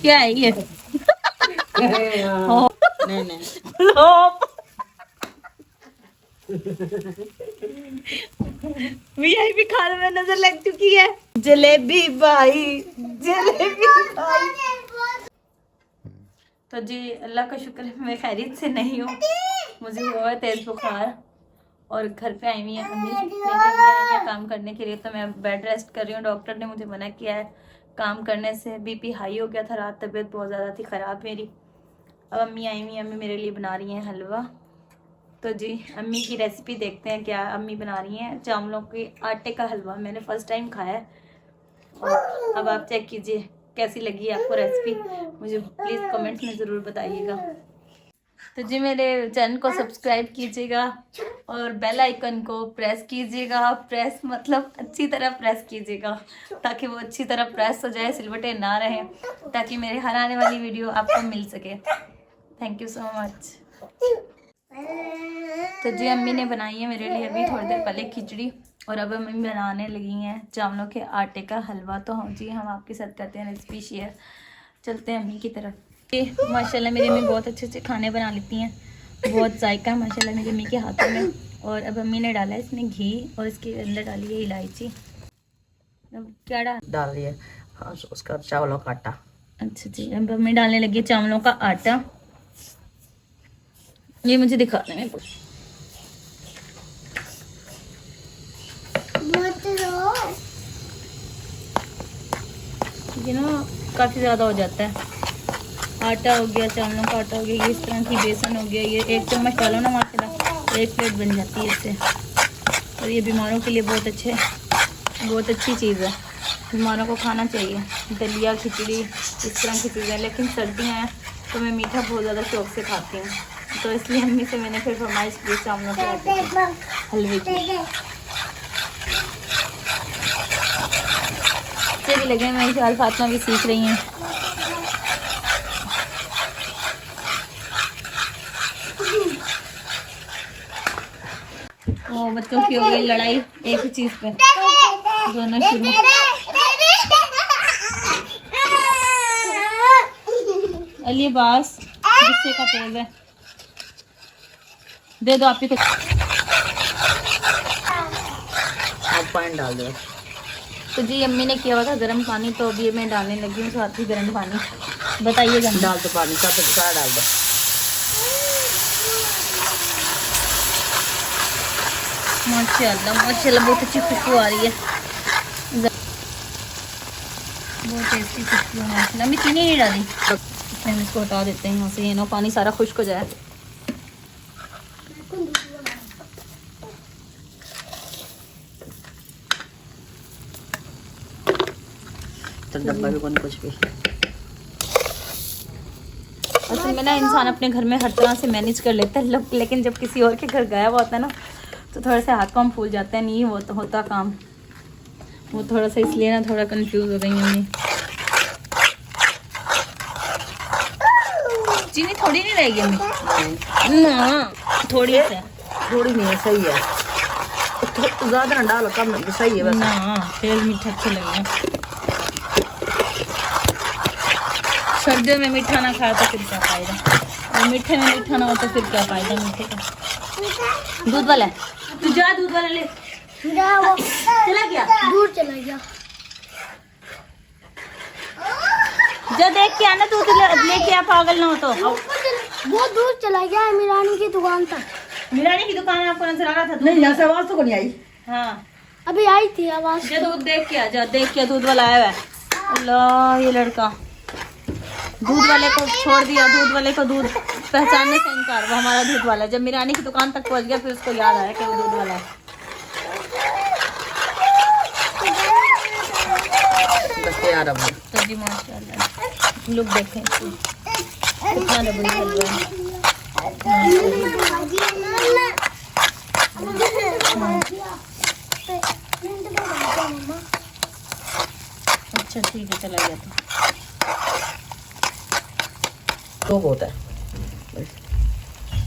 क्या है ये? नहीं नहीं वीआईपी खाने में नजर लग चुकी है। जलेबी भाई, जलेबी भाई। तो जी अल्लाह का शुक्र है मैं खैरियत से नहीं हूँ। मुझे हुआ है तेज बुखार और घर पे आई हुई है अम्मी, लेकिन अम्मी आई है काम करने के लिए, तो मैं बेड रेस्ट कर रही हूँ। डॉक्टर ने मुझे मना किया है काम करने से, बीपी हाई हो गया था रात, तबीयत बहुत ज़्यादा थी ख़राब मेरी। अब अम्मी आई हुई हैं, अम्मी मेरे लिए बना रही हैं हलवा। तो जी अम्मी की रेसिपी देखते हैं क्या अम्मी बना रही हैं। चावलों के आटे का हलवा मैंने फ़र्स्ट टाइम खाया है, और अब आप चेक कीजिए कैसी लगी आपको रेसिपी, मुझे प्लीज़ कमेंट्स में ज़रूर बताइएगा। तो जी मेरे चैनल को सब्सक्राइब कीजिएगा और बेल आइकन को प्रेस कीजिएगा। प्रेस मतलब अच्छी तरह प्रेस कीजिएगा, ताकि वो अच्छी तरह प्रेस हो जाए, सिलवटें ना रहें, ताकि मेरे हर आने वाली वीडियो आपको मिल सके। Thank you so much. तो जी अम्मी ने बनाई है मेरे लिए अभी थोड़ी देर पहले खिचड़ी, और अब अम्मी बनाने लगी हैं चावलों के आटे का हलवा। तो हाँ जी हम आपके साथ करते हैं रेसिपी शेयर। चलते हैं अम्मी की तरफ। माशाल्लाह मेरी अम्मी बहुत अच्छे अच्छे खाने बना लेती हैं, बहुत जायका है माशाल्लाह मेरी अम्मी के हाथों में। और अब अम्मी ने डाला है इसमें घी, और इसके अंदर डाली है इलायची। अब क्या डाल दिए? हाँ उसका चावलों का आटा। अच्छा जी अब अम्मी डालने लगी चावलों का आटा। ये मुझे दिखाने में कुछ ये ना काफ़ी ज़्यादा हो जाता है। आटा हो गया, चावलों का आटा हो गया, ये इस तरह की बेसन हो गया, ये 1 चम्मच डालो ना माशाल्लाह 1 प्लेट बन जाती है इससे। और ये बीमारों के लिए बहुत बहुत अच्छी चीज़ है, बीमारों को खाना चाहिए दलिया खिचड़ी इस तरह की चीज़ें। लेकिन सर्दियाँ हैं तो मैं मीठा बहुत ज़्यादा शौक से खाती हूँ, तो इसलिए अम्मी से मैंने फिर फरमाइश की चावलों के आटे के हलवे की। अच्छे भी लगे, मेरी ख्याल फातिमा भी सीख रही हैं। वो बच्चों की हो गई लड़ाई एक ही चीज पे, दोनों शुरू। अली बास गुस्से का तेज है, दे दो आप ही को। आप पानी डाल दो। तो जी अम्मी ने किया हुआ था गर्म पानी, तो अभी मैं डालने लगी हूँ साथ ही गर्म पानी। बताइएगा। डाल दो पानी, सारा डाल दो। माशाल्लाह बहुत अच्छी खुशबू आ रही है, बहुत टेस्टी खुशबू है माशाल्लाह। अम्मी चीनी नहीं डाली, इसमें हम इसको हटा देते हैं यहाँ से, ये ना पानी सारा खुश्क हो जाए। तो डब्बा भी कौन कुछ भी। असल में ना इंसान अपने घर में हर तरह से मैनेज कर लेता है, लेकिन जब किसी और के घर गया हुआ होता है ना, तो थोड़ा सा हाथ कम फूल जाता है, नहीं वो तो होता काम वो थोड़ा सा, इसलिए ना थोड़ा कंफ्यूज हो गई हूँ। चीनी थोड़ी नहीं रहेगी अम्मी? ना थोड़ी सी, थोड़ी नहीं सही है, ज़्यादा ना डालो, कम सही है बस। ना तेल मीठा अच्छा लगेगा। सर्दियों में मीठा ना खाए तो फिर क्या फायदा, और मीठे में मीठा ना हो तो फिर क्या फायदा मीठे का। दूध वाला तू जा, दूध वाला ले। चला गया, दूर चला गया। जो देख के आना, दूध लेके आ, पागल ना हो तो। वो दूर चला गया मीरानी की दुकान तक। मीरानी की दुकान आपको नजर आ रहा था? नहीं यहाँ से आवाज तो नहीं आई। हाँ अभी आई थी आवाज। जो दूध देख के आ, जा देख के दूध वाला आया है। अल्लाह ये लड़का दूध वाले को छोड़ दिया, दूध वाले को दूध पहचानने से इनकार, वो हमारा दूध वाला। जब मीरानी की दुकान तक पहुंच गया फिर उसको याद आया कि वो दूध वाला है। बस यार अब तो जी माशाल्लाह लोग देखें कितना डबल चल रहा है। अच्छा ठीक है, चला गया तो होता है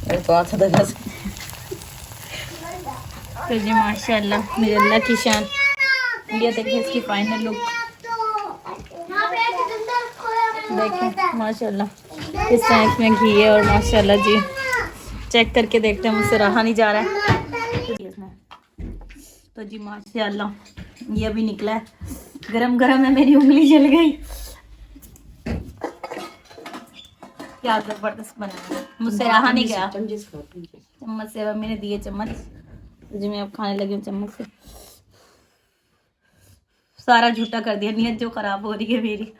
मेरे पास था बस। तो जी माशाल्लाह मेरे अल्लाह की शान, ये देखिए इसकी फाइनल लुक। देखें माशाल्लाह इस टाइम इसमें घी है और माशाल्लाह जी चेक करके देखते हैं, मुझसे रहा नहीं जा रहा है। तो जी माशाल्लाह ये अभी निकला है, गरम गरम है, मेरी उंगली जल गई। क्या जबरदस्त बना है, मुझसे रहा नहीं गया। चम्मच से मम्मी ने दिए चम्मच, जी मैं अब खाने लगी हूँ चम्मच से। सारा झूठा कर दिया, नीयत जो खराब हो रही है मेरी।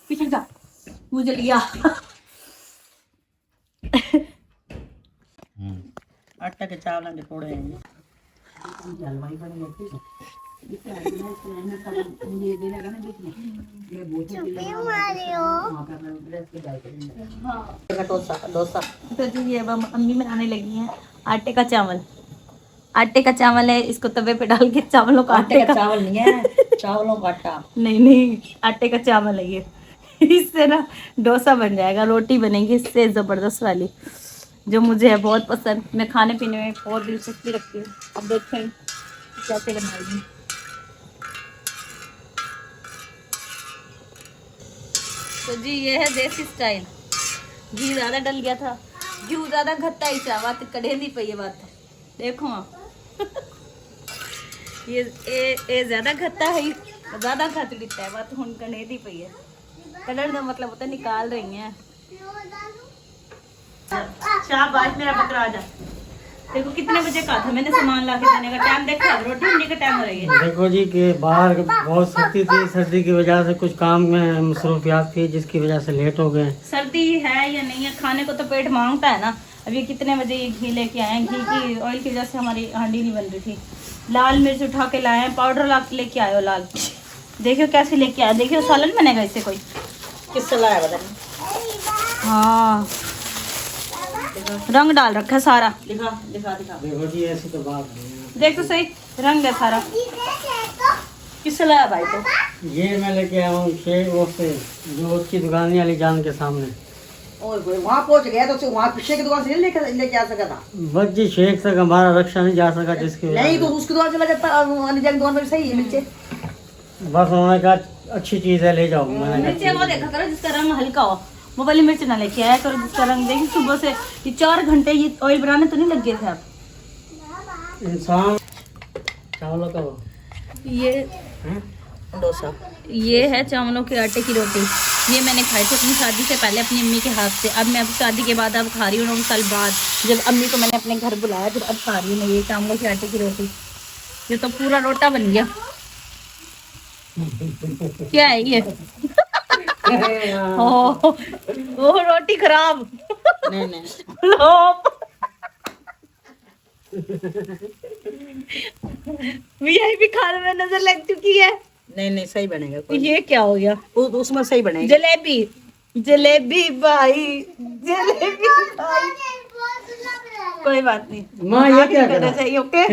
पीछे जा, मुझे लिया। आटा के चावल के थोड़े हैं। डोसा तो जी ये अब अम्मी बनाने लगी हैं आटे का चावल। आटे का चावल है, इसको तवे पे डाल के चावलों का आटे का चावल नहीं है, चावलों का आटा। नहीं आटे का चावल है ये। इससे ना डोसा बन जाएगा, रोटी बनेगी इससे जबरदस्त वाली, जो मुझे है बहुत पसंद। मैं खाने पीने में बहुत दिलचस्पी रखती हूँ। अब देखें कैसे बनाएगी। तो जी ये है देसी स्टाइल। घी ज़्यादा डल गया था, घी ज़्यादा घट्टा ही था, बात कड़े नहीं पई है बात। देखो ये ज़्यादा घट्टा है, ज़्यादा घट दिता है बात, हुन कड़े दी पई है। कलर का मतलब होता है निकाल रही हैं। शाबाश मेरा बकरा आजा। देखो कितने बजे का था, मैंने सामान ला के देने का टाइम देखा, रोटी होने का टाइम हो रही है। देखो जी कि बाहर बहुत सर्दी थी, सर्दी की वजह से कुछ काम में मसरूफियात थी, जिसकी वजह से लेट हो गए। सर्दी है या नहीं है, खाने को तो पेट मांगता है ना। अब ये कितने बजे ये घी लेके आए हैं, घी की ऑयल की वजह से हमारी हांडी नहीं बन रही थी। लाल मिर्च उठा के लाए हैं, पाउडर ला के लेके आए हो लाल। देखियो कैसे लेके आए, देखियो सालन बनेगा इससे कोई। किससे लाया बता नहीं? हाँ रंग डाल रखा है सारा। दिखा दिखा दिखा। देखो जी ऐसी तो बात नहीं है। देख तो सही, रंग है सारा। किससे लाया भाई? तो ये मैं लेके आया हूँ शेख वो से, जो उसकी दुकान वाली जान के सामने। और वहाँ पहुँच गया तो वहाँ पीछे की दुकान से लेके आ सका था। बस जी शेख तक हमारा रक्षा नहीं जा सका, जिसकी वजह नहीं से। तो उसकी दुकान चला जाता, दुकान पर सही है मिर्चे। बस उन्होंने कहा अच्छी चीज है ले जाओ। मैंने मिर्चे वो देखा करो जिसका रंग हल्का हो, वो वाली मिर्च ना लेके आया करो जिसका रंग। देखिए सुबह से ये 4 घंटे ये ऑयल बनाने तो नहीं लग गए थे आप। कहा इंसान चावलों का वो ये डोसा ये है चावलों के आटे की रोटी। ये मैंने खाई थी अपनी शादी से पहले अपनी अम्मी के हाथ से। अब मैं अब शादी के बाद अब खा रही हूँ 9 साल बाद, जब अम्मी को मैंने अपने घर बुलाया फिर अब खा रही हूँ मैं ये चावलों के आटे की रोटी। ये तो पूरा रोटा बन गया। क्या है ये? वो रोटी खराब। नहीं नहीं वीआईपी खाने में नजर लग चुकी है। नहीं नहीं सही बनेगा कोई। ये क्या हो गया? उसमें सही बनेगा। जलेबी जलेबी भाई, जलेबी भाई। कोई बात नहीं, माँ ये क्या करा? चाहिए ओके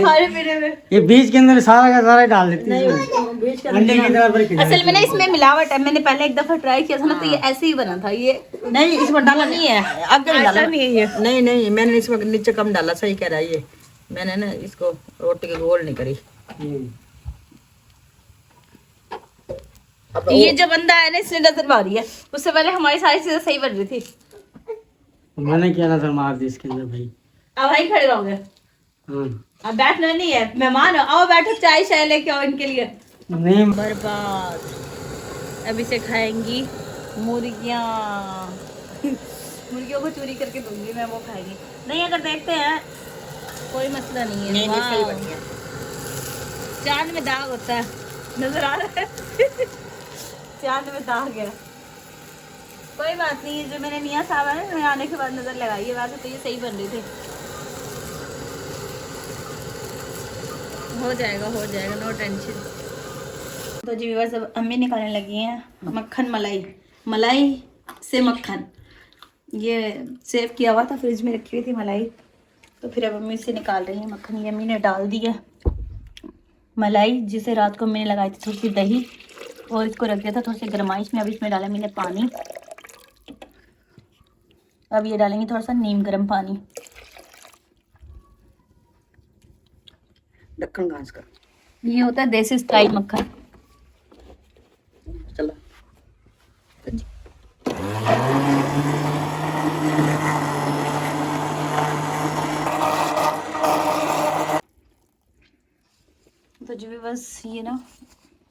खाने पीने में। ये बीज के अंदर सारा का सारा डाल देती है इसमें। अंडे की तरह पर खिला असल में ना इसमें मिलावट है। मैंने पहले एक दफा ट्राई किया था ना, तो ये ऐसे ही बना था। ये नहीं इसमें डाला नहीं है, आगे नहीं डाला। ऐसा नहीं है ये। नहीं नहीं मैंने इसमें नीचे कम डाला, सही कह रहा है ये। मैंने ना इसको रोटी की गोल नहीं करी। अब ये जो बंदा है ना इसने नजर मारी है, उससे पहले हमारी सारी चीजें सही बन रही थी। मैंने क्या नजर मार दी इसके अंदर भाई। अब वहीं खड़े रहोगे, हाँ। अब बैठना नहीं है। मेहमान हो, आओ बैठो, चाय शाय लेके आओ इनके लिए। नहीं बर्बाद। अब इसे खाएंगी मुर्गियाँ। मुर्गियों को चोरी करके दूंगी मैं, वो खाएंगी। नहीं अगर देखते हैं कोई मसला नहीं है। नहीं सही वाह। बन गया। चांद में दाग होता है, नजर आ रहा है। चांद में दाग है। कोई बात नहीं, जो मैंने मियाँ साहब है ना आने के बाद नजर लगाई है, वैसे तो ये सही बन रही थी। हो जाएगा नो टेंशन। तो जी बस अब अम्मी निकालने लगी हैं मक्खन मलाई, मलाई से मक्खन। ये सेव किया हुआ था, फ्रिज में रखी हुई थी मलाई, तो फिर अब अम्मी से निकाल रही है मक्खन। ये अम्मी ने डाल दी है मलाई, जिसे रात को मैंने लगाई थी थोड़ी सी दही और इसको रख दिया था थोड़ी सी गरमाइश में। अब इसमें डाला मैंने पानी। अब ये डालेंगे थोड़ा सा नीम गर्म पानी। ढक्कन घास का। ये होता है देसी स्टाइल मक्खन। चला तो जी भी बस ये ना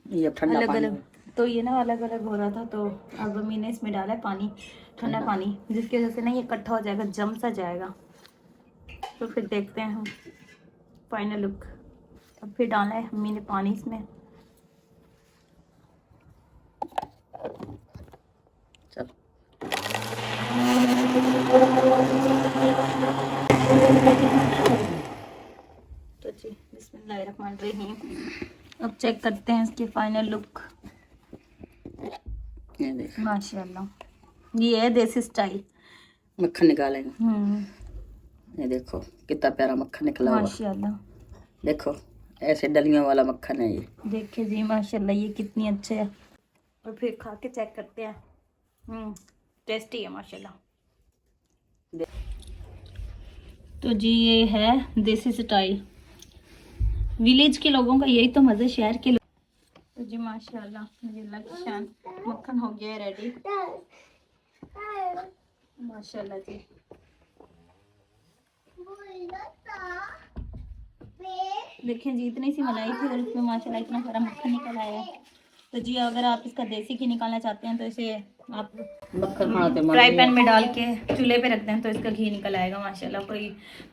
ये अब ठंडा अलग पानी अलग, तो ये ना अलग अलग हो रहा था, तो अब अम्मी ने इसमें डाला है पानी, ठंडा पानी, जिसकी वजह से ना ये इकट्ठा हो जाएगा, जम सा जाएगा। तो फिर देखते हैं हम फाइनल लुक। अब फिर डाला है अम्मी ने पानी इसमें। चल तो जी बिस्मिल्लाहिर्रहमानिर्रहीम। अब चेक करते हैं इसकी फाइनल लुक। ये देख माशाल्लाह ये है देसी स्टाइल। मक्खन निकालेंगे। ये देखो कितना प्यारा मक्खन निकला हुआ। माशाल्लाह देखो ऐसे डलियों वाला मक्खन है ये। देखिए जी माशाल्लाह ये कितनी अच्छे है। और फिर खा के चेक करते हैं। टेस्टी है माशाल्लाह। तो जी ये है देसी स्टाइल। विलेज के लोगों का यही तो मज़ा, शहर के लोग। तो जी माशाल्लाह ये लक्षण मक्खन हो गया है रेडी। माशाल्लाह जी। देखिए जी इतनी सी मलाई थी और इसमें माशाल्लाह इतना सारा मक्खन निकल आया है। तो जी अगर आप इसका देसी घी निकालना चाहते हैं तो इसे आप मक्खन खाते फ्राई पैन में डाल के चूल्हे पे रखते हैं तो इसका घी निकल आएगा माशाल्लाह। कोई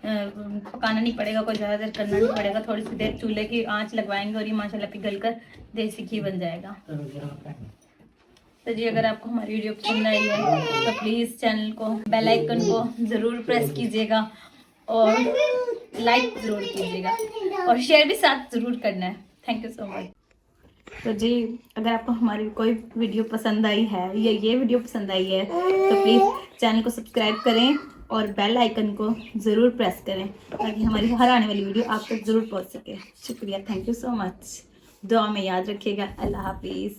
पकाना नहीं पड़ेगा, कोई ज़्यादा देर करना नहीं पड़ेगा। थोड़ी सी देर चूल्हे की आंच लगवाएंगे और ये माशाल्लाह पिघल कर देसी घी बन जाएगा। तो जी अगर आपको हमारी वीडियो पसंद आई है तो प्लीज़ चैनल को, बेल आइकन को ज़रूर प्रेस कीजिएगा और लाइक ज़रूर कीजिएगा और शेयर भी साथ ज़रूर करना है। Thank you so much. तो जी अगर आपको हमारी कोई वीडियो पसंद आई है या ये वीडियो पसंद आई है तो प्लीज़ चैनल को सब्सक्राइब करें और बेल आइकन को ज़रूर प्रेस करें ताकि हमारी हर आने वाली वीडियो आप तक ज़रूर पहुंच सके। शुक्रिया, थैंक यू सो मच। दुआ में याद रखिएगा। अल्लाह हाफिज़।